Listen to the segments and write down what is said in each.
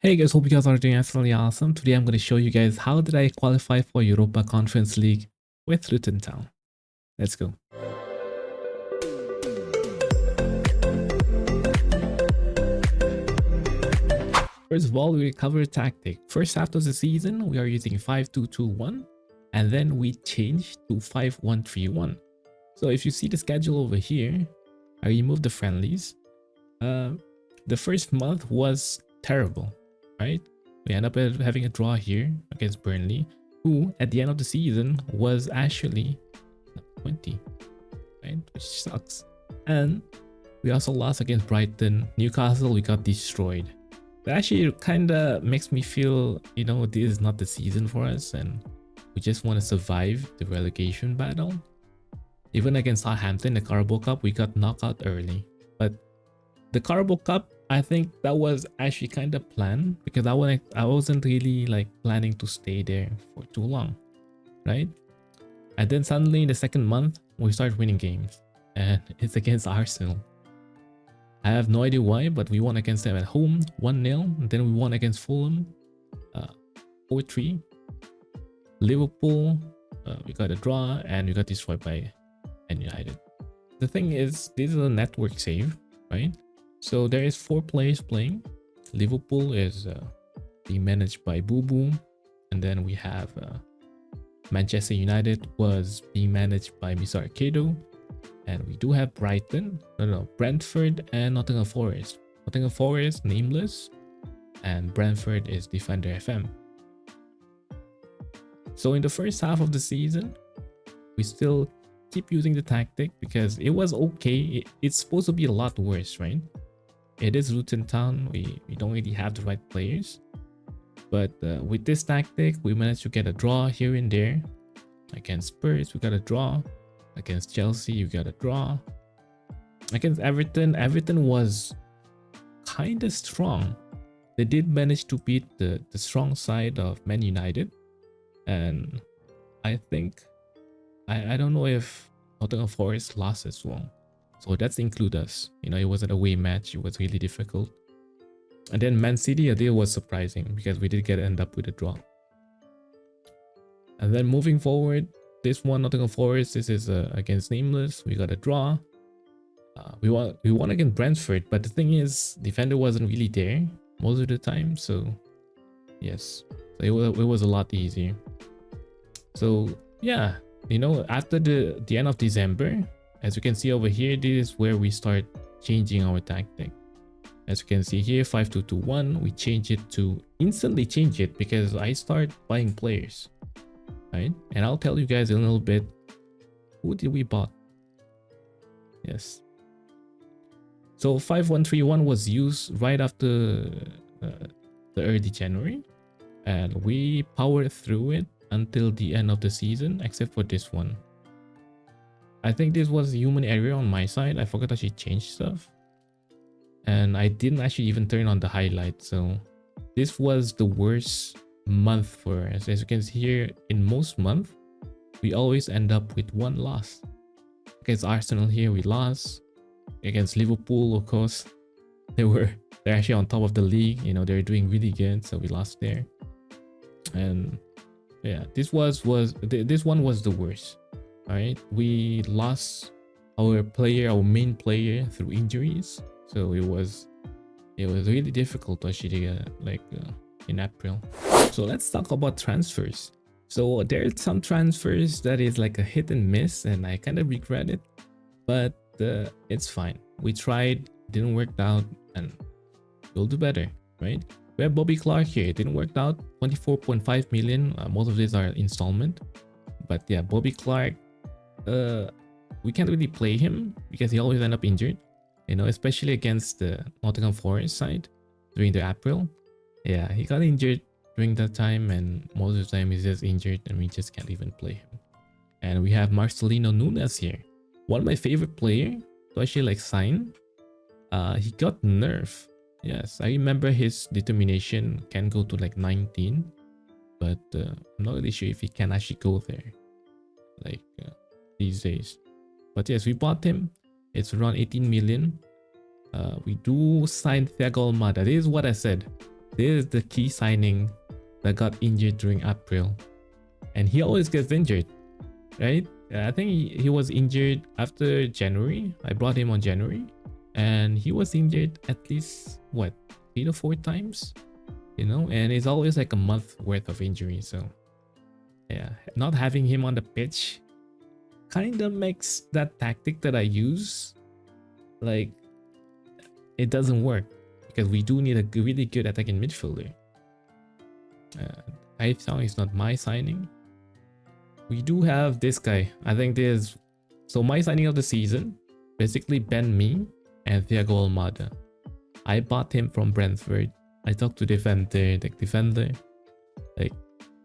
Hey guys, hope you guys are doing absolutely awesome. Today I'm going to show you guys how did I qualify for Europa Conference League with Luton Town. Let's go. First of all, we cover tactic. First half of the season, we are using 5-2-2-1, and then we changed to 5-1-3-1. So if you see the schedule over here, I removed the friendlies. The first month was terrible, right? We end up having a draw here against Burnley, who at the end of the season was actually 20, right? Which sucks. And we also lost against Brighton. Newcastle, we got destroyed. That actually kind of makes me feel, this is not the season for us and we just want to survive the relegation battle. Even against Southampton, the Carabao Cup, we got knocked out early. But the Carabao Cup, I think that was actually kind of planned because I wasn't really like planning to stay there for too long, right? And then suddenly in the second month, we start winning games and it's against Arsenal. I have no idea why, but we won against them at home 1-0, and then we won against Fulham 4-3. Liverpool, we got a draw and we got destroyed by Man United. The thing is, this is a network save, right? So there is 4 players playing. Liverpool is being managed by Boo Boo, and then we have Manchester United was being managed by Mr. Arcado, and we do have Brentford and Nottingham Forest. Nottingham Forest nameless, and Brentford is Defender FM. So in the first half of the season, we still keep using the tactic because it was okay. It's supposed to be a lot worse, right? It is Luton Town. We don't really have the right players. But with this tactic, we managed to get a draw here and there. Against Spurs, we got a draw. Against Chelsea, we got a draw. Against Everton was kind of strong. They did manage to beat the strong side of Man United. And I think, I don't know if Nottingham Forest lost as well. So that's include us. It was an away match. It was really difficult. And then Man City, a deal was surprising because we did end up with a draw. And then moving forward, this one, Nottingham Forest, this is against Nameless. We got a draw. We won against Brentford, but the thing is, defender wasn't really there most of the time. So yes, so it was a lot easier. So yeah, after the end of December, as you can see over here, this is where we start changing our tactic. As you can see here, 5-2-2-1, we instantly change it because I start buying players, right? And I'll tell you guys in a little bit, who did we bought? Yes. So 5-1-3-1 was used right after the early January, and we powered through it until the end of the season, except for this one. I think this was a human error on my side. I forgot to actually change stuff. And I didn't actually even turn on the highlights. So this was the worst month for us. As you can see here, in most months, we always end up with 1 loss. Against Arsenal here, we lost. Against Liverpool, of course, they're actually on top of the league. They're doing really good, so we lost there. And yeah, this one was the worst. All right, we lost our main player through injuries, so it was really difficult to actually in April. So let's talk about transfers. So there are some transfers that is like a hit and miss, and I kind of regret it, but it's fine. We tried, didn't work out, and we'll do better, right? We have Bobby Clark here. It didn't work out. 24.5 million. Most of these are installment. But yeah, Bobby Clark, we can't really play him because he always end up injured. Especially against the Nottingham Forest side during the April. Yeah, he got injured during that time, and most of the time he's just injured and we just can't even play him. And we have Marcelino Nunes here. One of my favorite player to actually sign. He got nerfed. Yes, I remember his determination can go to 19, but I'm not really sure if he can actually go there these days. But yes, we bought him. It's around 18 million. We do sign Thiago Almada. This is what I said. This is the key signing that got injured during April. And he always gets injured, right? I think he was injured after January. I brought him on January. And he was injured at least, what, 3 to 4 times? You know? And it's always like a month worth of injury. So, yeah, not having him on the pitch kind of makes that tactic that I use, like, it doesn't work. Because we do need a really good attacking midfielder. I found it's not my signing. We do have this guy. I think there's... So my signing of the season, basically Ben Mee and Thiago Almada. I bought him from Brentford. I talked to defender, like,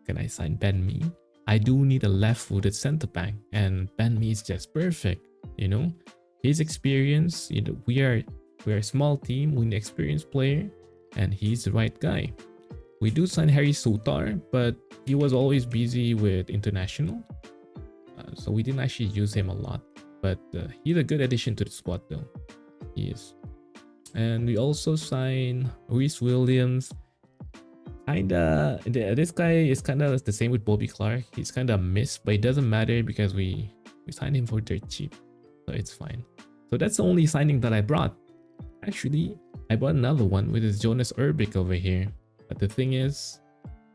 can I sign Ben Mee? I do need a left-footed centre back, and Ben Mee is just perfect. You know, his experience. You know, we're a small team. We need an experienced player, and he's the right guy. We do sign Harry Souttar, but he was always busy with international, so we didn't actually use him a lot. But he's a good addition to the squad, though. He is. And we also signed Reece Williams. This guy is kinda the same with Bobby Clark. He's kinda a miss, but it doesn't matter because we signed him for dirt cheap, so it's fine. So that's the only signing that I brought. Actually, I bought another one, which is Jonas Urbic over here. But the thing is,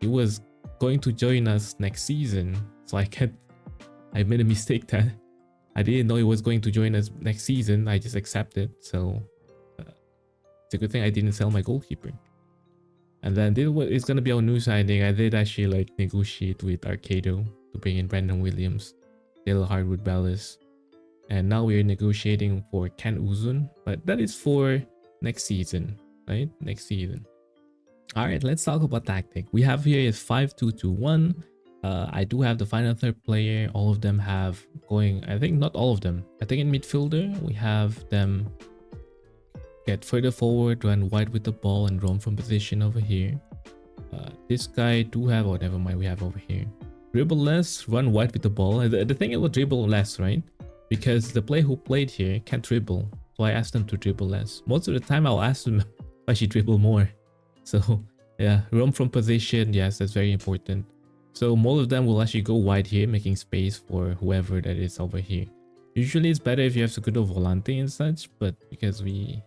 he was going to join us next season, so I made a mistake that I didn't know he was going to join us next season. I just accepted, so it's a good thing I didn't sell my goalkeeper. And then this is gonna be our new signing. I did actually like negotiate with Arcado to bring in Brandon Williams, Dale Hardwood Bellis, and now we're negotiating for Ken Uzun, but that is for next season, right? Next season. All right, let's talk about tactic. We have here is 5-2-2-1. I do have the final third player. All of them have going, I think not all of them. I think in midfielder, we have them get further forward, run wide with the ball, and roam from position over here. This guy do have, oh, never mind, we have over here. Dribble less, run wide with the ball. The thing is with dribble less, right? Because the player who played here can't dribble. So I asked them to dribble less. Most of the time, I'll ask them if I should dribble more. So yeah, roam from position, yes, that's very important. So most of them will actually go wide here, making space for whoever that is over here. Usually it's better if you have Segundo Volante and such, but because we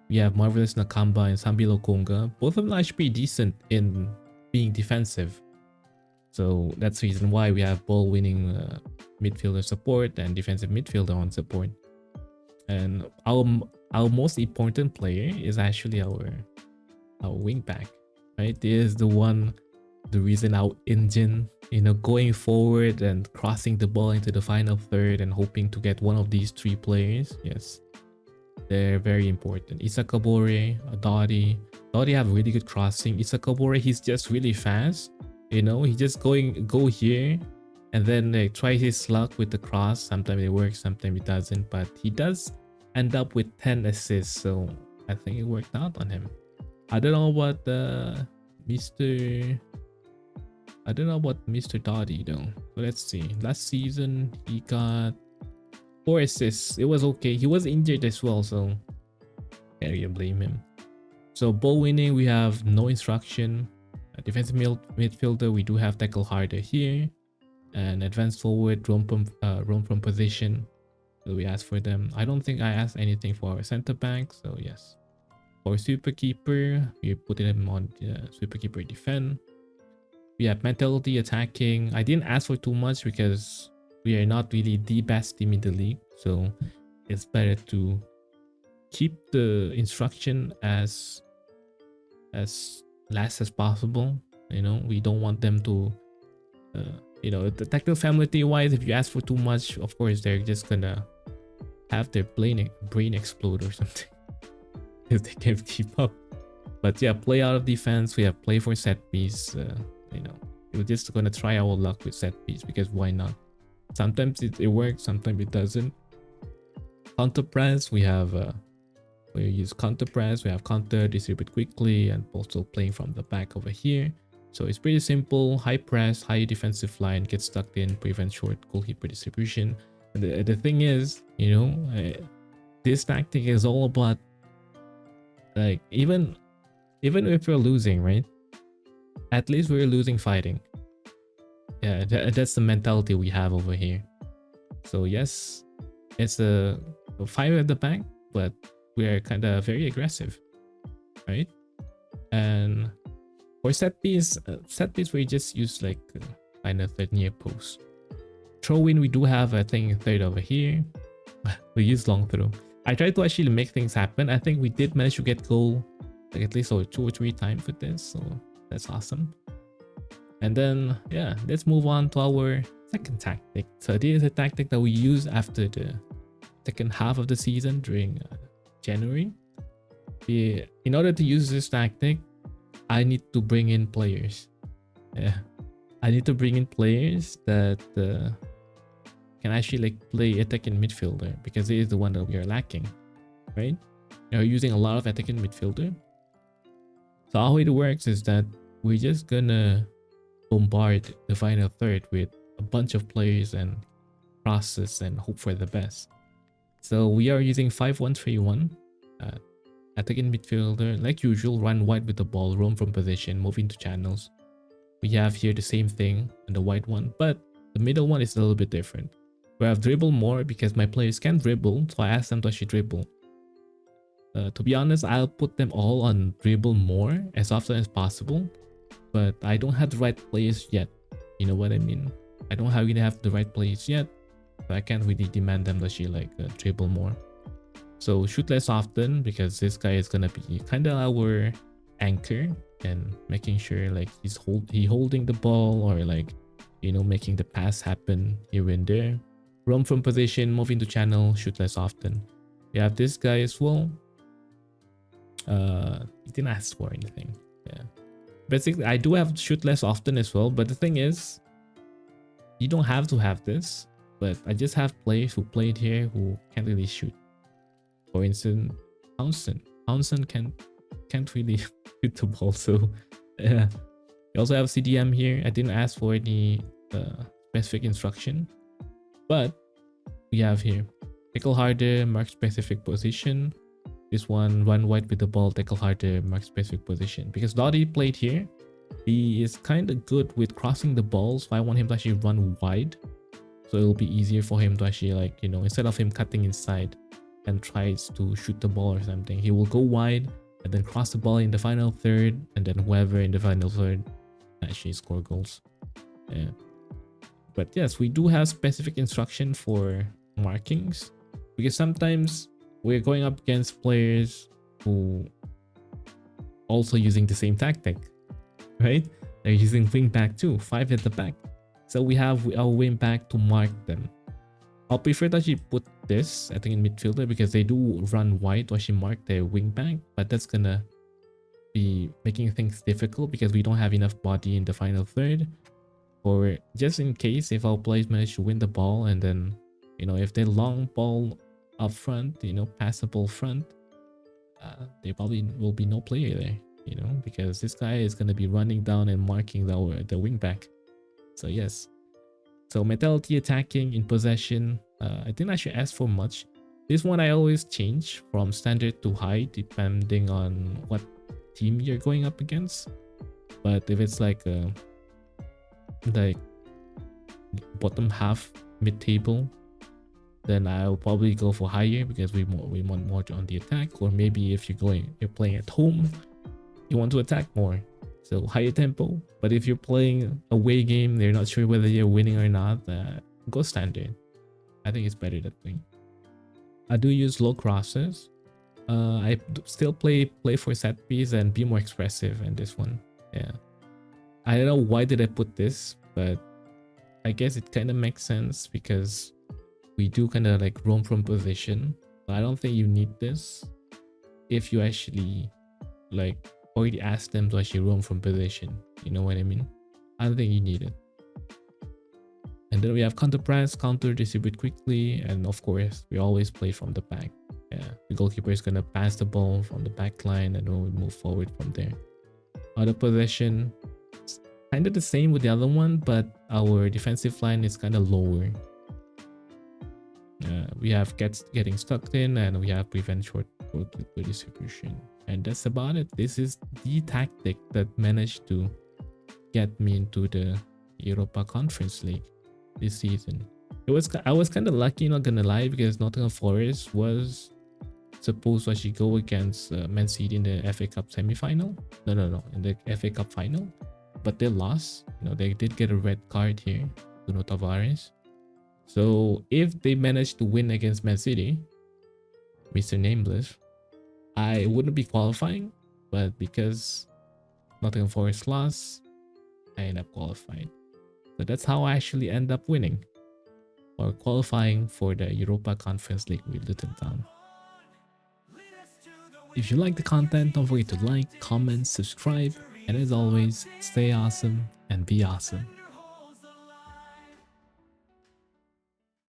have Marvelous Nakamba and Sambilo Konga, both of them are actually pretty decent in being defensive. So that's the reason why we have ball winning midfielder support and defensive midfielder on support. And our most important player is actually our wing back, right? This is the reason our engine, you know, going forward and crossing the ball into the final third and hoping to get one of these three players. Yes, they're very important. Isakabore, Dottie have really good crossing. Isakabore, he's just really fast. You know, he just go here and then like try his luck with the cross. Sometimes it works, sometimes it doesn't, but he does end up with 10 assists, so I think it worked out on him. I don't know about Mr. Dottie though. So let's see. Last season he got 4 assists. It was okay. He was injured as well, so can't really blame him. So ball winning, we have no instruction. A defensive midfielder, we do have tackle harder here, and advanced forward, roam from position. So we asked for them. I don't think I asked anything for our center back, so yes. For super keeper, we put him on super keeper defend. We have mentality attacking. I didn't ask for too much because we are not really the best team in the league, so it's better to keep the instruction as last as possible. You know, we don't want them to you know, the tactical family wise, if you ask for too much, of course they're just gonna have their brain explode or something if they can't keep up. But yeah, play out of defense, we have play for set piece. You know, we're just gonna try our luck with set piece because why not? Sometimes it works, sometimes it doesn't. Counter press, we have we use counter press, we have counter, distribute quickly, and also playing from the back over here. So it's pretty simple. High press, high defensive line, get stuck in, prevent short goalkeeper distribution. And the thing is, you know, this tactic is all about, like, even even if we're losing, right? At least we're losing fighting. Yeah, that's the mentality we have over here. So yes, it's a five at the back, but we're kind of very aggressive, right? And for set piece we just use like kind of third near post. Throw in, we do have I think third over here. We use long throw. I tried to actually make things happen. I think we did manage to get goal like at least 2 or 3 times with this, so that's awesome. And then yeah, let's move on to our second tactic. So this is a tactic that we use after the second half of the season during January. In order to use this tactic, I need to bring in players. Yeah, I need to bring in players that can actually like play attacking midfielder, because it is the one that we are lacking, right? We're using a lot of attacking midfielder. So how it works is that we're just gonna bombard the final third with a bunch of players and process and hope for the best. So we are using 5-1-3-1. Attacking midfielder, like usual, run wide with the ball, roam from position, move into channels. We have here the same thing on the white one, but the middle one is a little bit different. We have dribble more because my players can dribble, so I asked them to actually dribble. To be honest, I'll put them all on dribble more as often as possible, but I don't have the right players yet. You know what I mean? I don't really have the right players yet, so I can't really demand them to actually like dribble more. So shoot less often, because this guy is gonna be kind of our anchor and making sure like he's holding the ball, or like, you know, making the pass happen here and there. Roam from position, move into channel, shoot less often. We have this guy as well. He didn't ask for anything. Yeah, basically I do have shoot less often as well, but the thing is, you don't have to have this, but I just have players who played here who can't really shoot. For instance, Townsend can't really shoot the ball, so yeah. We also have CDM here. I didn't ask for any specific instruction, but we have here tackle harder, mark specific position. This one, run wide with the ball, tackle harder, mark specific position. Because Dottie played here, he is kind of good with crossing the ball, so I want him to actually run wide, so it'll be easier for him to actually, like, you know, instead of him cutting inside and tries to shoot the ball or something, he will go wide and then cross the ball in the final third, and then whoever in the final third actually score goals. Yeah. But yes, we do have specific instruction for markings, because sometimes we're going up against players who also using the same tactic, right? They're using wing back too, 5 at the back. So we have our wing back to mark them. I'll prefer to actually put this, I think, in midfielder, because they do run wide to actually mark their wing back, but that's gonna be making things difficult because we don't have enough body in the final third. Or just in case if our players manage to win the ball, and then, you know, if they long ball up front, you know, pass the ball front, there probably will be no player there, you know, because this guy is going to be running down and marking the wing back. So yes, so mentality, attacking, in possession. I didn't actually ask for much. This one I always change from standard to high depending on what team you're going up against. But if it's like bottom half mid-table, then I'll probably go for higher, because we want more on the attack. Or maybe if you're playing at home, you want to attack more, so higher tempo. But if you're playing away game, they're not sure whether you're winning or not, go standard. I think it's better that way. I do use low crosses. I still play for set piece and be more expressive in this one. Yeah, I don't know why did I put this, but I guess it kind of makes sense, because we do kind of like roam from position. But I don't think you need this if you actually like already ask them to actually roam from position. You know what I mean? I don't think you need it. And then we have counter press, counter distribute quickly, and of course we always play from the back. Yeah, the goalkeeper is gonna pass the ball from the back line, and then we move forward from there. Other possession, kind of the same with the other one, but our defensive line is kind of lower. We have getting stuck in, and we have prevent short distribution. And that's about it. This is the tactic that managed to get me into the Europa Conference League this season. I was kind of lucky, not gonna lie, because Nottingham Forest was supposed to actually go against Man City in the FA Cup semi-final. No, in the FA Cup final, but they lost. They did get a red card here, Bruno Tavares. So if they manage to win against Man City, Mr. Nameless, I wouldn't be qualifying, but because Nottingham Forest lost, I end up qualifying. So that's how I actually end up winning or qualifying for the Europa Conference League with Luton Town. If you like the content, don't forget to like, comment, subscribe, and as always, stay awesome and be awesome.